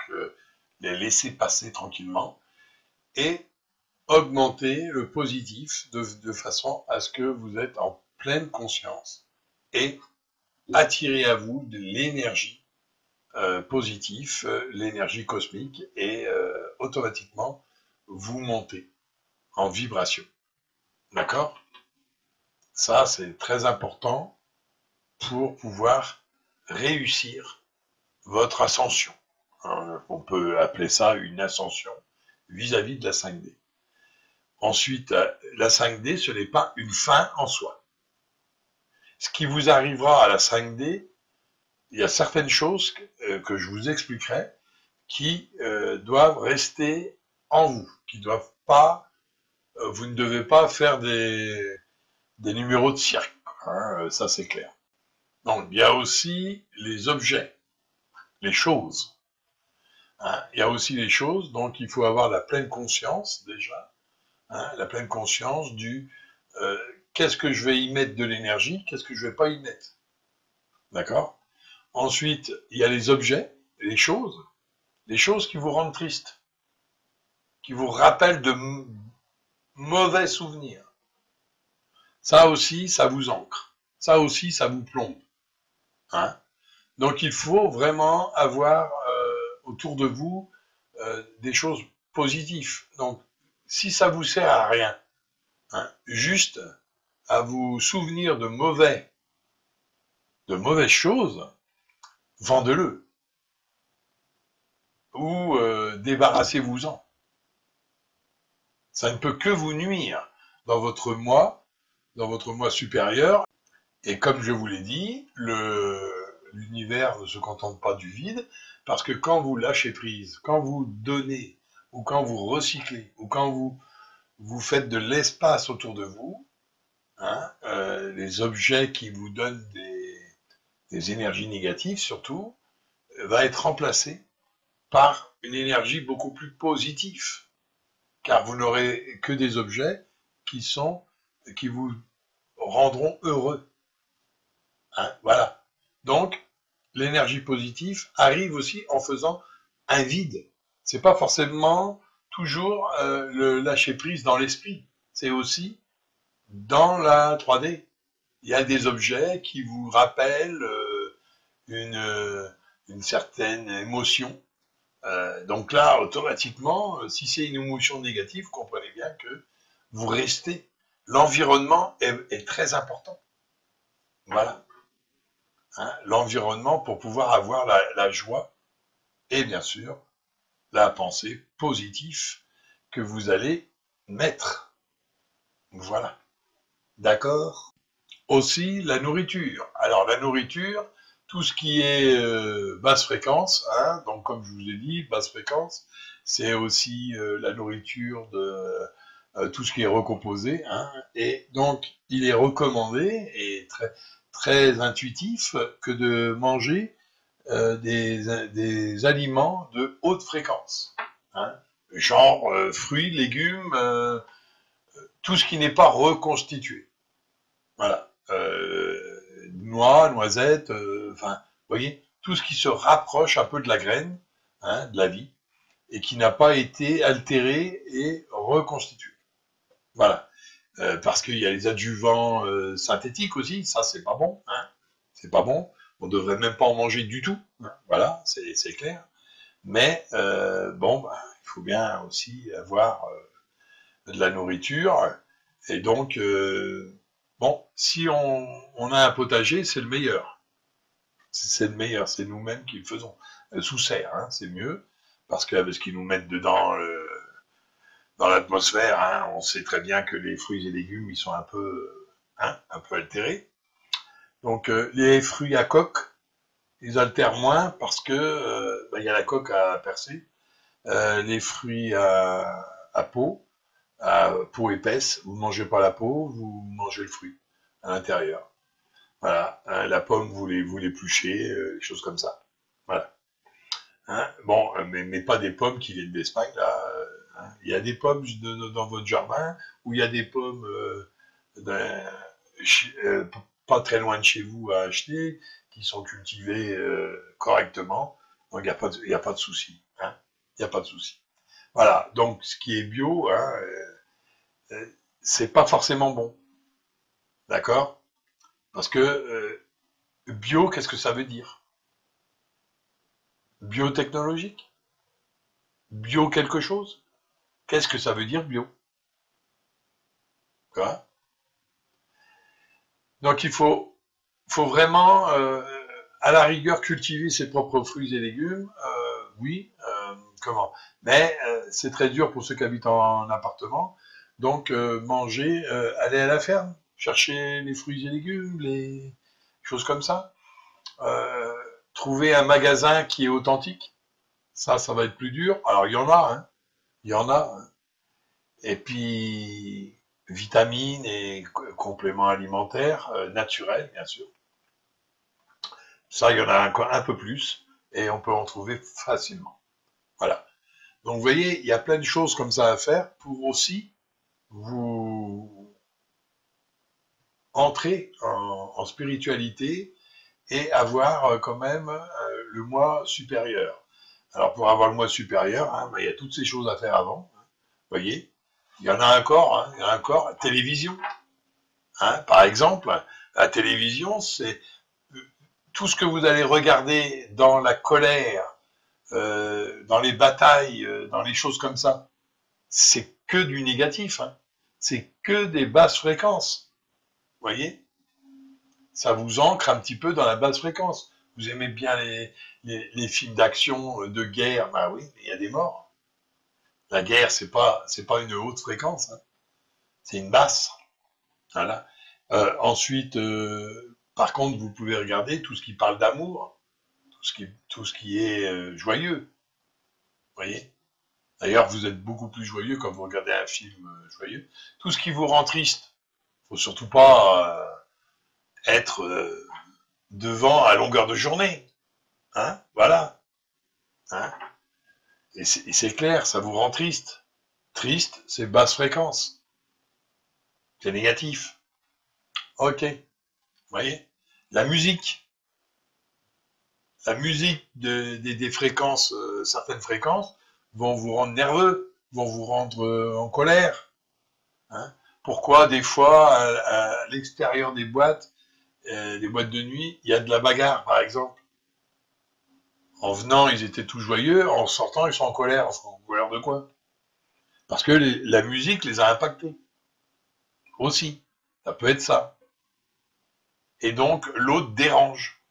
les laisser passer tranquillement, et augmenter le positif de façon à ce que vous êtes en pleine conscience et attirer à vous de l'énergie positive, l'énergie cosmique, et automatiquement vous montez en vibration. D'accord? Ça, c'est très important pour pouvoir réussir votre ascension. On peut appeler ça une ascension vis-à-vis de la 5D. Ensuite, la 5D, ce n'est pas une fin en soi. Ce qui vous arrivera à la 5D, il y a certaines choses que je vous expliquerai qui doivent rester en vous, qui doivent pas, vous ne devez pas faire des numéros de cirque, ça c'est clair. Donc il y a aussi les objets, les choses. Il y a aussi les choses, donc il faut avoir la pleine conscience déjà, la pleine conscience du qu'est-ce que je vais y mettre de l'énergie, qu'est-ce que je vais pas y mettre. D'accord? Ensuite, il y a les objets, les choses qui vous rendent triste, qui vous rappellent de mauvais souvenirs. Ça aussi, ça vous ancre. Ça aussi, ça vous plombe. Donc il faut vraiment avoir autour de vous des choses positives. Donc si ça vous sert à rien, hein, juste à vous souvenir de mauvaises choses, vendez-le. Ou débarrassez-vous-en. Ça ne peut que vous nuire dans votre moi supérieur. Et comme je vous l'ai dit, l'univers ne se contente pas du vide, parce que quand vous lâchez prise, quand vous donnez, ou quand vous recyclez, ou quand vous faites de l'espace autour de vous, hein, les objets qui vous donnent des énergies négatives surtout, va être remplacé par une énergie beaucoup plus positive, car vous n'aurez que des objets qui vous rendront heureux. Hein, voilà. Donc, l'énergie positive arrive aussi en faisant un vide. C'est pas forcément toujours le lâcher prise dans l'esprit. C'est aussi dans la 3D. Il y a des objets qui vous rappellent une certaine émotion. Donc là, automatiquement, si c'est une émotion négative, vous comprenez bien que vous restez. L'environnement est très important. Voilà. Hein, l'environnement pour pouvoir avoir la joie et bien sûr la pensée positive que vous allez mettre. Voilà. D'accord? Aussi la nourriture. Alors la nourriture, tout ce qui est basse fréquence, hein, donc comme je vous ai dit, basse fréquence, c'est aussi la nourriture de tout ce qui est recomposé, hein, et donc il est recommandé et très intuitif que de manger des aliments de haute fréquence, hein, genre fruits, légumes, tout ce qui n'est pas reconstitué. Voilà. Noix, noisettes, enfin, vous voyez, tout ce qui se rapproche un peu de la graine, hein, de la vie, et qui n'a pas été altéré et reconstitué. Voilà. Parce qu'il y a les adjuvants synthétiques aussi, ça c'est pas bon, hein, c'est pas bon. On devrait même pas en manger du tout, hein, voilà, c'est clair. Mais bon, bah, il faut bien aussi avoir de la nourriture, et donc bon, si on a un potager, c'est le meilleur. C'est le meilleur, c'est nous-mêmes qui le faisons. Sous serre, hein, c'est mieux, parce qu'avec ce qu'ils nous mettent dedans dans l'atmosphère, hein, on sait très bien que les fruits et légumes, ils sont un peu altérés. Donc les fruits à coque, ils altèrent moins parce que y a la coque à percer. Les fruits à peau épaisse, vous ne mangez pas la peau, vous mangez le fruit à l'intérieur. Voilà, hein, la pomme, vous l'épluchez, des choses comme ça. Voilà. Hein, bon, mais pas des pommes qui viennent d'Espagne, là. Hein. Il y a des pommes dans votre jardin, ou il y a des pommes pas très loin de chez vous à acheter, qui sont cultivées correctement. Donc, il n'y a pas de souci. Hein. Il n'y a pas de souci. Voilà, donc ce qui est bio, hein, c'est pas forcément bon. D'accord? Parce que bio, qu'est-ce que ça veut dire? Biotechnologique? Bio quelque chose? Qu'est-ce que ça veut dire bio? Quoi? Donc il faut vraiment, à la rigueur, cultiver ses propres fruits et légumes. Oui, comment? Mais c'est très dur pour ceux qui habitent en appartement. Donc manger, aller à la ferme, chercher les fruits et légumes, les choses comme ça. Trouver un magasin qui est authentique, ça va être plus dur. Alors il y en a, hein, il y en a. Hein. Et puis vitamines et compléments alimentaires naturels, bien sûr. Ça, il y en a encore un peu plus, et on peut en trouver facilement. Voilà. Donc vous voyez, il y a plein de choses comme ça à faire pour aussi vous entrer en spiritualité et avoir quand même le moi supérieur. Alors pour avoir le moi supérieur, hein, il y a toutes ces choses à faire avant. Hein, vous voyez, il y en a encore, hein, il y en a encore. La télévision, hein, par exemple, la télévision, c'est tout ce que vous allez regarder dans la colère, dans les batailles, dans les choses comme ça. C'est que du négatif, hein. C'est que des basses fréquences. Vous voyez? Ça vous ancre un petit peu dans la basse fréquence. Vous aimez bien les films d'action, de guerre, bah oui, il y a des morts. La guerre, c'est pas une haute fréquence, hein. C'est une basse. Voilà. Ensuite, par contre, vous pouvez regarder tout ce qui parle d'amour, tout ce qui est joyeux. Vous voyez? D'ailleurs, vous êtes beaucoup plus joyeux quand vous regardez un film joyeux. Tout ce qui vous rend triste, faut surtout pas être devant à longueur de journée. Hein? Voilà. Hein? Et c'est clair, ça vous rend triste. Triste, c'est basse fréquence. C'est négatif. Ok. Vous voyez? La musique des fréquences, certaines fréquences, vont vous rendre nerveux, vont vous rendre en colère. Hein? Pourquoi des fois, à l'extérieur des boîtes de nuit, il y a de la bagarre, par exemple. En venant, ils étaient tout joyeux, en sortant, ils sont en colère. En colère de quoi? Parce que la musique les a impactés. Aussi. Ça peut être ça. Et donc, l'autre dérange.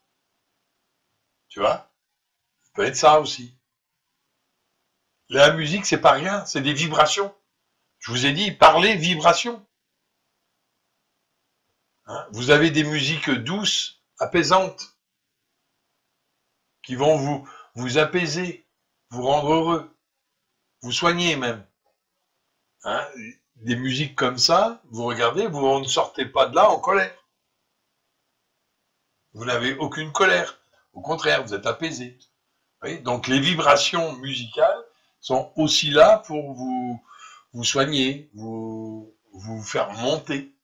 Tu vois? Ça peut être ça aussi. La musique, c'est pas rien, c'est des vibrations. Je vous ai dit, parler, vibration. Hein? Vous avez des musiques douces, apaisantes, qui vont vous apaiser, vous rendre heureux, vous soigner même. Hein? Des musiques comme ça, vous regardez, vous ne sortez pas de là en colère. Vous n'avez aucune colère. Au contraire, vous êtes apaisé. Oui, donc les vibrations musicales sont aussi là pour vous soigner, vous faire monter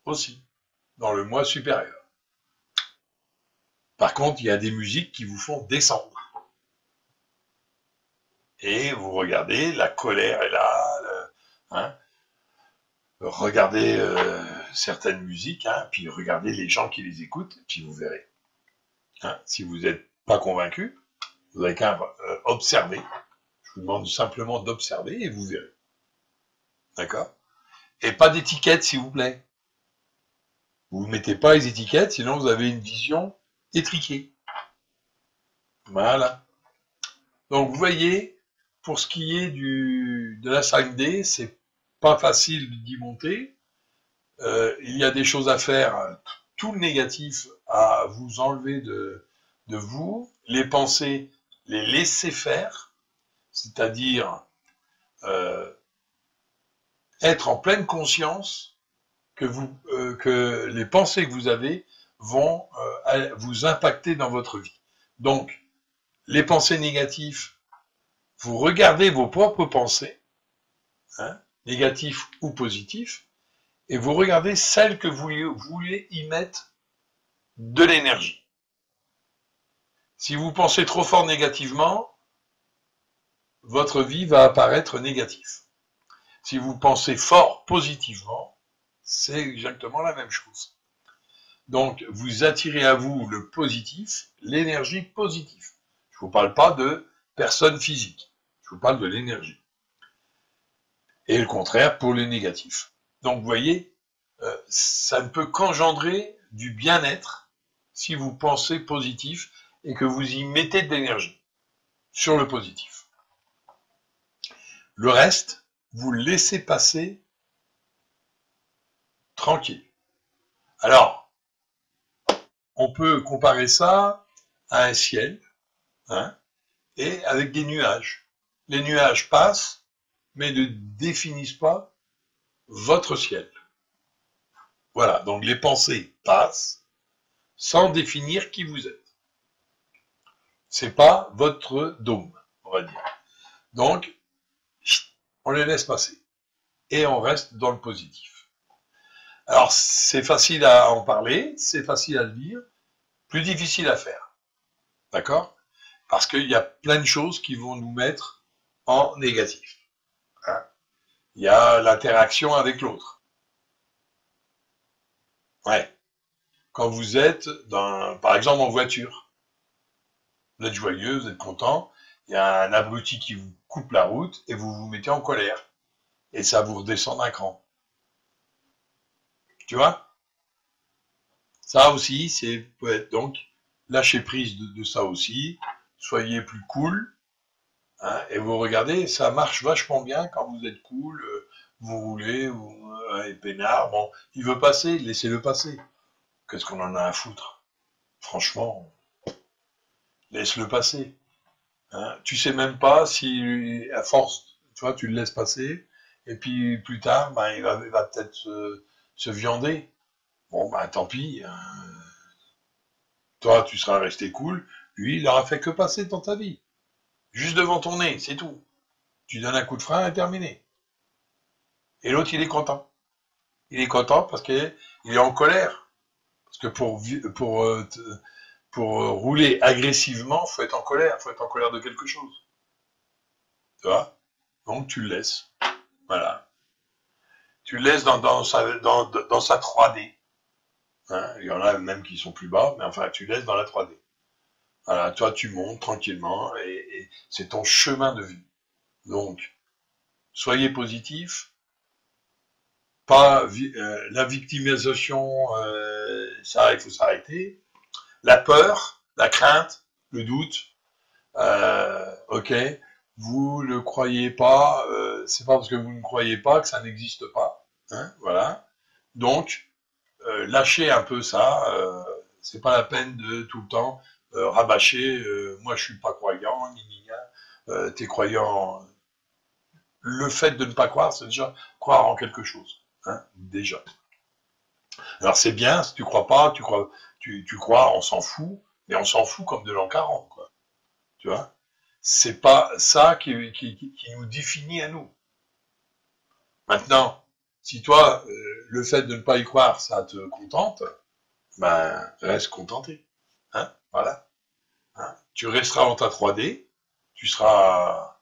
aussi dans le moi supérieur. Par contre, il y a des musiques qui vous font descendre. Et vous regardez, la colère est là. Hein, regardez certaines musiques, hein, puis regardez les gens qui les écoutent, puis vous verrez. Hein, si vous n'êtes pas convaincu, vous n'avez qu'à observer. Je vous demande simplement d'observer et vous verrez. D'accord? Et pas d'étiquette, s'il vous plaît. Vous ne mettez pas les étiquettes, sinon vous avez une vision étriquée. Voilà. Donc vous voyez, pour ce qui est de la 5D, c'est pas facile d'y monter. Il y a des choses à faire. Tout le négatif à vous enlever de vous. Les pensées, les laisser faire. C'est-à-dire être en pleine conscience que les pensées que vous avez vont vous impacter dans votre vie. Donc, les pensées négatives, vous regardez vos propres pensées, hein, négatives ou positives, et vous regardez celles que vous voulez y mettre de l'énergie. Si vous pensez trop fort négativement, votre vie va apparaître négative. Si vous pensez fort positivement, c'est exactement la même chose. Donc, vous attirez à vous le positif, l'énergie positive. Je ne vous parle pas de personnes physiques. Je vous parle de l'énergie. Et le contraire pour les négatifs. Donc, vous voyez, ça ne peut qu'engendrer du bien-être si vous pensez positif et que vous y mettez de l'énergie sur le positif. Le reste, vous le laissez passer tranquille. Alors, on peut comparer ça à un ciel, hein, et avec des nuages. Les nuages passent, mais ne définissent pas votre ciel. Voilà, donc les pensées passent sans définir qui vous êtes. C'est pas votre dôme, on va dire. Donc, on les laisse passer et on reste dans le positif. Alors, c'est facile à en parler, c'est facile à le dire, plus difficile à faire. D'accord? Parce qu'il y a plein de choses qui vont nous mettre en négatif. Hein? Il y a l'interaction avec l'autre. Ouais. Quand vous êtes, par exemple, en voiture, vous êtes joyeux, vous êtes content, il y a un abruti qui vous coupe la route et vous vous mettez en colère. et ça vous redescend d'un cran. Tu vois? Ça aussi, c'est peut être donc lâcher prise de ça aussi, soyez plus cool, hein, et vous regardez, ça marche vachement bien quand vous êtes cool, vous roulez, vous et peinard, bon, il veut passer, laissez-le passer. Qu'est-ce qu'on en a à foutre? Franchement, laisse-le passer. Hein. Tu sais même pas si, à force, tu vois, tu le laisses passer, et puis plus tard, ben, il va peut-être se viander. Bon, ben tant pis. Hein. Toi, tu seras resté cool. Lui, il aura fait que passer dans ta vie. Juste devant ton nez, c'est tout. Tu donnes un coup de frein et terminé. Et l'autre, il est content. Il est content parce qu'il est en colère. Parce que pour rouler agressivement, faut être en colère. Faut être en colère de quelque chose. Tu vois? Donc, tu le laisses. Voilà. Tu le laisses dans sa 3D. Hein, il y en a même qui sont plus bas, mais enfin, tu laisses dans la 3D. Voilà, toi, tu montes tranquillement et c'est ton chemin de vie. Donc, soyez positif. Pas la victimisation, ça, il faut s'arrêter. La peur, la crainte, le doute, ok, vous ne croyez pas, c'est pas parce que vous ne croyez pas que ça n'existe pas. Hein, voilà. Donc, lâchez un peu ça. C'est pas la peine de tout le temps rabâcher. Moi, je suis pas croyant. T'es croyant. Le fait de ne pas croire, c'est déjà croire en quelque chose. Hein, déjà. Alors c'est bien, si tu crois pas, tu crois, on s'en fout, mais on s'en fout comme de l'an 40, quoi. Tu vois? C'est pas ça qui nous définit à nous. Maintenant, si toi, le fait de ne pas y croire, ça te contente, ben, reste contenté. Hein? Voilà. Hein? Tu resteras dans ta 3D, tu seras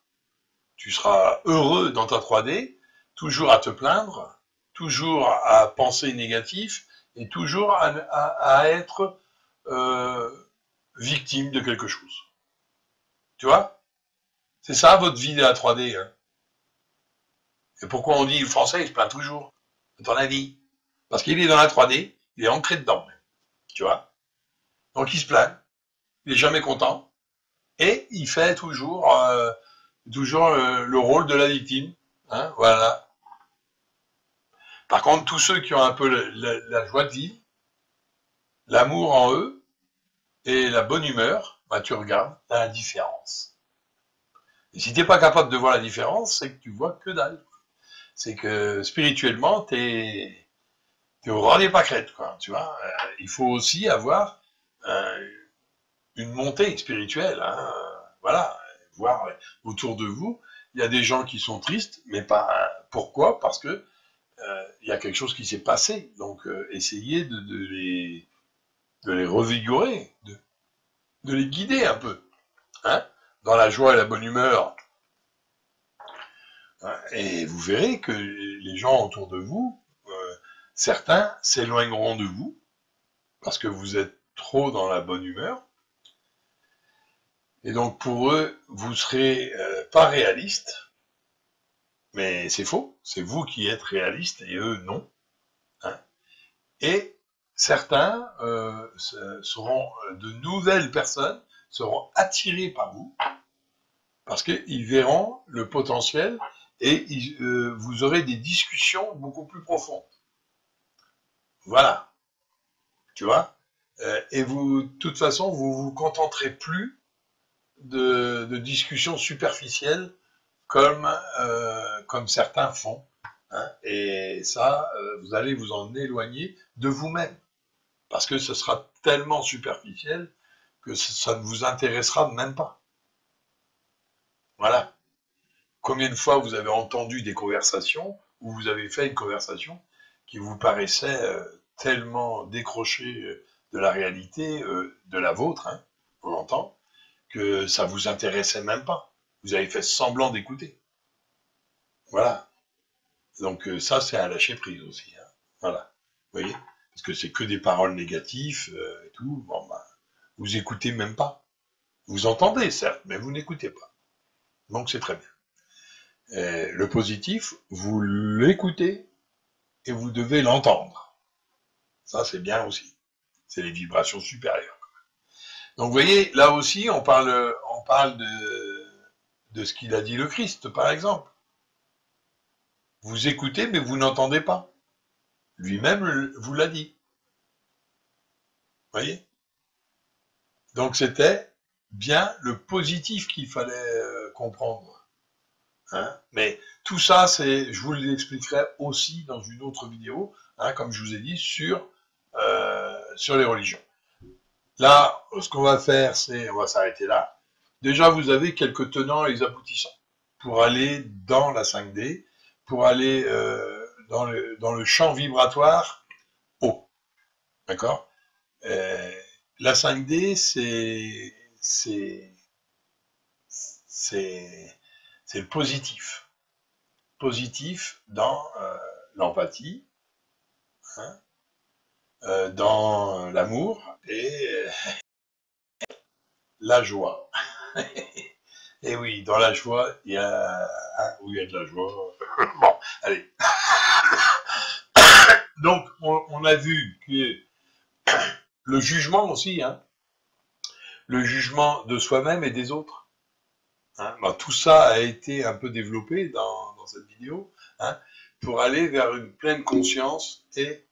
heureux dans ta 3D, toujours à te plaindre, toujours à penser négatif, et toujours à être victime de quelque chose. Tu vois? C'est ça votre vie de la 3D. Hein. Et pourquoi on dit le français, il se plaint toujours, à ton avis? Parce qu'il est dans la 3D, il est ancré dedans. Tu vois? Donc il se plaint, il est jamais content, et il fait toujours, le rôle de la victime. Hein, voilà. Par contre, tous ceux qui ont un peu la joie de vivre, l'amour en eux et la bonne humeur, bah, tu regardes la différence. Et si t'es pas capable de voir la différence, c'est que tu vois que dalle. C'est que spirituellement, t'es au ras des pâquerettes, quoi. Tu vois, il faut aussi avoir une montée spirituelle. Hein, voilà, voir autour de vous, il y a des gens qui sont tristes, mais pas. Pourquoi? Parce que il y a quelque chose qui s'est passé. Donc, essayez de les revigorer, de les guider un peu, hein, dans la joie et la bonne humeur. Hein, et vous verrez que les gens autour de vous, certains s'éloigneront de vous, parce que vous êtes trop dans la bonne humeur. Et donc, pour eux, vous serez pas réaliste, mais c'est faux. C'est vous qui êtes réaliste et eux, non. Hein. Et certains seront de nouvelles personnes seront attirées par vous parce qu'ils verront le potentiel et vous aurez des discussions beaucoup plus profondes. Voilà, tu vois. Et vous, de toute façon, vous vous contenterez plus de discussions superficielles comme certains font. Hein, et ça, vous allez vous en éloigner de vous-même. Parce que ce sera tellement superficiel que ça ne vous intéressera même pas. Voilà. Combien de fois vous avez entendu des conversations où vous avez fait une conversation qui vous paraissait tellement décrochée de la réalité, de la vôtre, hein, on l'entend, que ça vous intéressait même pas. Vous avez fait semblant d'écouter. Voilà. Donc ça, c'est un lâcher prise aussi. Hein. Voilà. Vous voyez? Parce que c'est que des paroles négatives et tout. Bon, ben, vous écoutez même pas. Vous entendez, certes, mais vous n'écoutez pas. Donc c'est très bien. Le positif, vous l'écoutez et vous devez l'entendre. Ça, c'est bien aussi. C'est les vibrations supérieures. Donc, vous voyez, là aussi, on parle de ce qu'il a dit le Christ, par exemple. Vous écoutez, mais vous n'entendez pas. Lui-même vous l'a dit. Vous voyez? Donc, c'était bien le positif qu'il fallait comprendre. Hein? Mais tout ça, je vous l'expliquerai aussi dans une autre vidéo, hein, comme je vous ai dit, sur les religions. Là, ce qu'on va faire, on va s'arrêter là. Déjà, vous avez quelques tenants et les aboutissants pour aller dans la 5D, pour aller dans le champ vibratoire haut. D'accord? La 5D, c'est le positif. Positif dans l'empathie, hein, dans l'amour et la joie. Et oui, dans la joie, il y a de la joie. Bon, allez. Donc, on a vu que le jugement aussi, hein, le jugement de soi-même et des autres. Hein, ben, tout ça a été un peu développé dans cette vidéo, hein, pour aller vers une pleine conscience et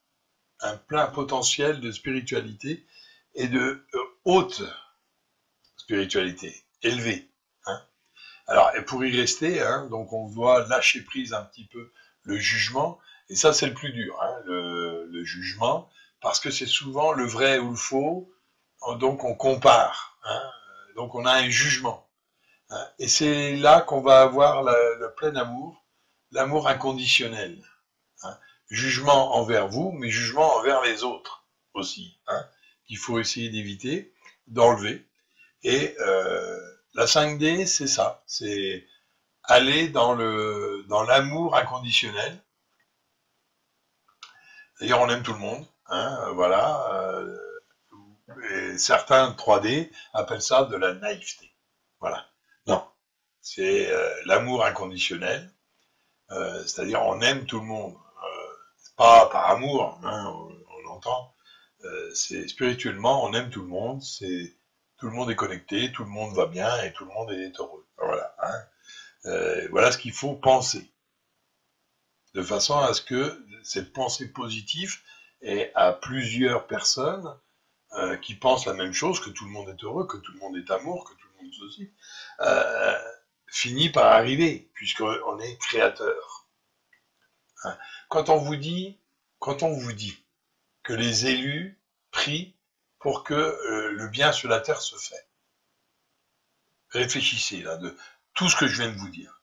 un plein potentiel de spiritualité et de haute spiritualité, élevée. Hein. Alors, et pour y rester, hein, donc on doit lâcher prise un petit peu le jugement, et ça c'est le plus dur, hein, le jugement, parce que c'est souvent le vrai ou le faux, donc on compare, hein, donc on a un jugement. Hein, et c'est là qu'on va avoir le plein amour, l'amour inconditionnel. Hein. Jugement envers vous, mais jugement envers les autres aussi, hein, qu'il faut essayer d'éviter, d'enlever. Et la 5D, c'est ça, c'est aller dans l'amour inconditionnel. D'ailleurs, on aime tout le monde, hein, voilà. Et certains 3D appellent ça de la naïveté. Voilà. Non, c'est l'amour inconditionnel, c'est-à-dire on aime tout le monde. Pas par amour, hein, on l'entend. C'est spirituellement, on aime tout le monde, tout le monde est connecté, tout le monde va bien et tout le monde est heureux. Voilà. Hein. Voilà ce qu'il faut penser, de façon à ce que cette pensée positive ait à plusieurs personnes qui pensent la même chose, que tout le monde est heureux, que tout le monde est amour, que tout le monde ceci, finit par arriver, puisqu'on est créateur. Hein. Quand on vous dit que les élus prient pour que le bien sur la terre se fait, réfléchissez là de tout ce que je viens de vous dire.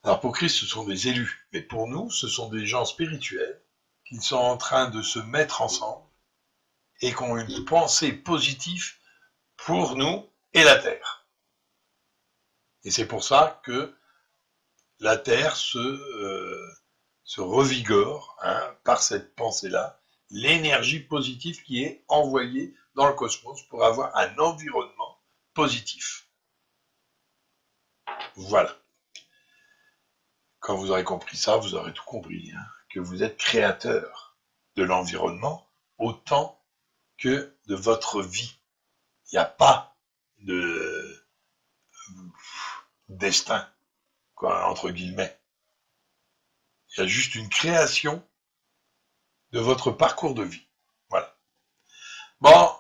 Alors pour Christ, ce sont des élus, mais pour nous, ce sont des gens spirituels qui sont en train de se mettre ensemble et qui ont une pensée positive pour nous et la terre. Et c'est pour ça que la terre se revigore, hein, par cette pensée-là, l'énergie positive qui est envoyée dans le cosmos pour avoir un environnement positif. Voilà. Quand vous aurez compris ça, vous aurez tout compris, hein, que vous êtes créateur de l'environnement autant que de votre vie. Il n'y a pas de destin, quoi, entre guillemets. Il y a juste une création de votre parcours de vie. Voilà. Bon,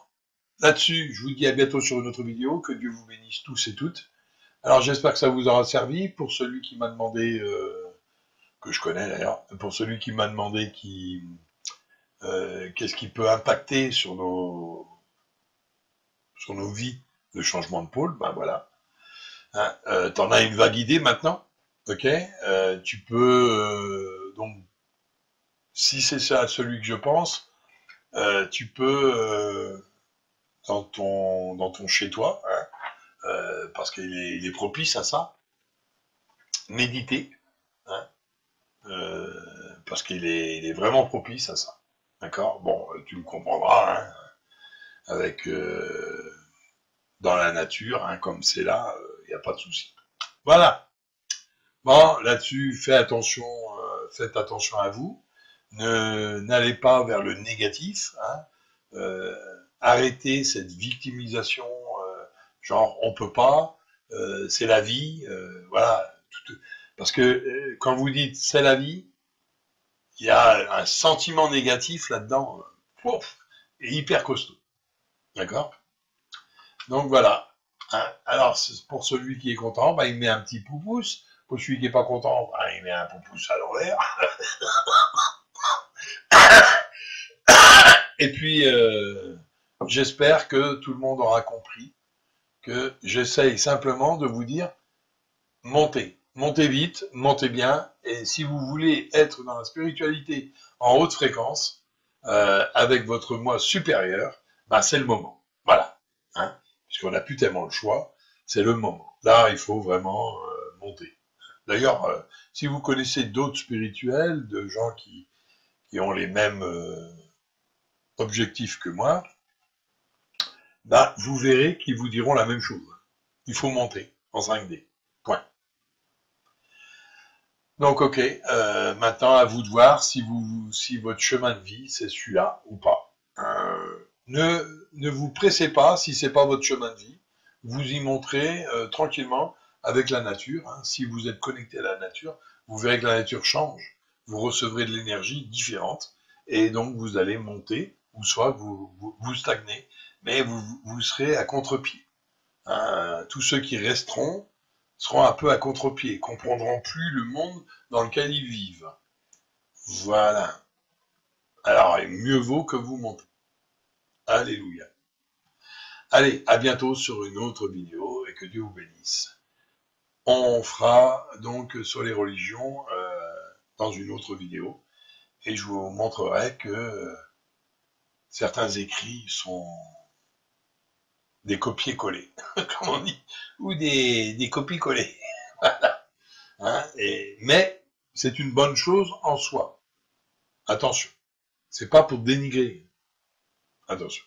là-dessus, je vous dis à bientôt sur une autre vidéo. Que Dieu vous bénisse tous et toutes. Alors, j'espère que ça vous aura servi. Pour celui qui m'a demandé, que je connais d'ailleurs, pour celui qui m'a demandé qu'est-ce qui peut impacter sur nos vies, le changement de pôle, ben voilà. Hein, t'en as une vague idée maintenant, ok. Tu peux, donc, si c'est ça celui que je pense, tu peux, dans ton chez-toi, hein, parce qu'il est propice à ça, méditer, hein, parce qu'il est vraiment propice à ça. D'accord. Bon, tu me comprendras, hein, avec dans la nature, hein, comme c'est là, il n'y a pas de souci. Voilà. Bon, là-dessus, faites attention à vous. N'allez pas vers le négatif. Hein. Arrêtez cette victimisation, genre on peut pas, c'est la vie, voilà. Parce que quand vous dites c'est la vie, il y a un sentiment négatif là-dedans, et hyper costaud. D'accord? Donc voilà. Hein. Alors pour celui qui est content, bah, il met un petit pouce. Pour celui qui est pas content, bah, il met un pouce à l'envers. Et puis j'espère que tout le monde aura compris que j'essaye simplement de vous dire montez. Montez vite, montez bien, et si vous voulez être dans la spiritualité en haute fréquence, avec votre moi supérieur, bah c'est le moment. Voilà. Hein, puisqu'on n'a plus tellement le choix, c'est le moment. Là, il faut vraiment monter. D'ailleurs, si vous connaissez d'autres spirituels, de gens qui ont les mêmes objectifs que moi, bah, vous verrez qu'ils vous diront la même chose. Il faut monter en 5D. Point. Donc, ok, maintenant à vous de voir si votre chemin de vie c'est celui-là ou pas. Ne vous pressez pas si c'est pas votre chemin de vie. Vous y montrez tranquillement avec la nature. Hein. Si vous êtes connecté à la nature, vous verrez que la nature change. Vous recevrez de l'énergie différente et donc vous allez monter ou soit vous stagnez, mais vous serez à contre-pied. Tous ceux qui resteront seront un peu à contre-pied, comprendront plus le monde dans lequel ils vivent. Voilà. Alors, mieux vaut que vous montez. Alléluia. Allez, à bientôt sur une autre vidéo et que Dieu vous bénisse. On fera donc sur les religions dans une autre vidéo et je vous montrerai que certains écrits sont des copier-coller, comme on dit, ou des copies-coller. Voilà. Hein, mais c'est une bonne chose en soi. Attention, c'est pas pour dénigrer. Attention.